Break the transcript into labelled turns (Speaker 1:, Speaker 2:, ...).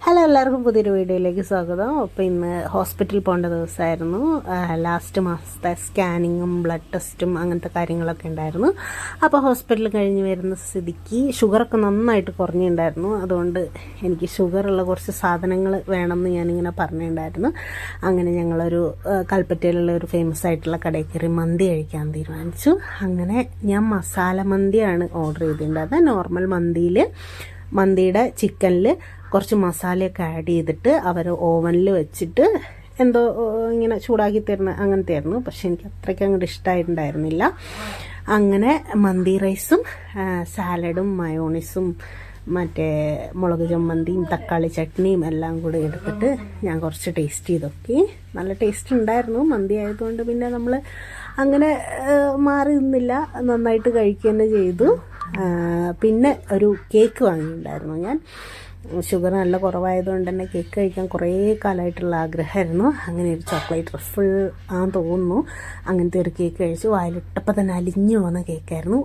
Speaker 1: Hello, എല്ലാവർക്കും പുതിയൊരു വീഡിയോയിലേക്ക് സ്വാഗതം. അപ്പോൾ ഇന്ന് ഹോസ്പിറ്റലിൽ പോകേണ്ട ദിവസമായിരുന്നു. ലാസ്റ്റ് മാസത്തെ സ്കാനിങ്ങും ബ്ലഡ് ടെസ്റ്റും അങ്ങനത്തെ കാര്യങ്ങളൊക്കെ ഉണ്ടായിരുന്നു. അപ്പോൾ ഹോസ്പിറ്റൽ കഴിഞ്ഞ് വരുന്ന സ്ഥിതിക്ക് ഷുഗറൊക്കെ നന്നായിട്ട് കുറഞ്ഞിട്ടുണ്ടായിരുന്നു. അതുകൊണ്ട് എനിക്ക് ഷുഗറുള്ള കുറച്ച് സാധനങ്ങൾ വേണമെന്ന് ഞാനിങ്ങനെ പറഞ്ഞിട്ടുണ്ടായിരുന്നു. അങ്ങനെ ഞങ്ങളൊരു കൽപ്പറ്റയിലുള്ള ഒരു ഫേമസ് ആയിട്ടുള്ള കടയിൽ കയറി മന്തി കഴിക്കാൻ തീരുമാനിച്ചു. അങ്ങനെ ഞാൻ മസാല മന്തിയാണ് ഓർഡർ ചെയ്തിട്ടുണ്ടായിരുന്നത്. നോർമൽ മന്തിയുടെ ചിക്കനിൽ കുറച്ച് മസാലയൊക്കെ ആഡ് ചെയ്തിട്ട് അവർ ഓവനിൽ വെച്ചിട്ട് എന്തോ ഇങ്ങനെ ചൂടാക്കി തരുന്ന അങ്ങനത്തെ ആയിരുന്നു. പക്ഷെ എനിക്ക് അത്രയ്ക്ക് അങ്ങോട്ട് ഇഷ്ടമായിട്ടുണ്ടായിരുന്നില്ല. അങ്ങനെ മന്തി റൈസും സാലഡും മയോണീസും മറ്റേ മുളക് ചമ്മന്തിയും തക്കാളി ചട്നിയും എല്ലാം കൂടി എടുത്തിട്ട് ഞാൻ കുറച്ച് ടേസ്റ്റ് ചെയ്ത് നോക്കി. നല്ല ടേസ്റ്റ് ഉണ്ടായിരുന്നു. മന്തി ആയതുകൊണ്ട് പിന്നെ നമ്മൾ അങ്ങനെ മാറി നിന്നില്ല, നന്നായിട്ട് കഴിക്കുക തന്നെ ചെയ്തു. പിന്നെ ഒരു കേക്ക് വാങ്ങിയിട്ടുണ്ടായിരുന്നു. ഞാൻ ഷുഗർ നല്ല കുറവായതുകൊണ്ട് തന്നെ കേക്ക് കഴിക്കാൻ കുറേ കാലമായിട്ടുള്ള ആഗ്രഹമായിരുന്നു. അങ്ങനെ ഒരു ചോക്ലേറ്റ് ട്രഫിൾ ആണെന്ന് തോന്നുന്നു. അങ്ങനത്തെ ഒരു കേക്ക് കഴിച്ചു. വായിലിട്ടപ്പോൾ തന്നെ അലിഞ്ഞു പോകുന്ന കേക്കായിരുന്നു.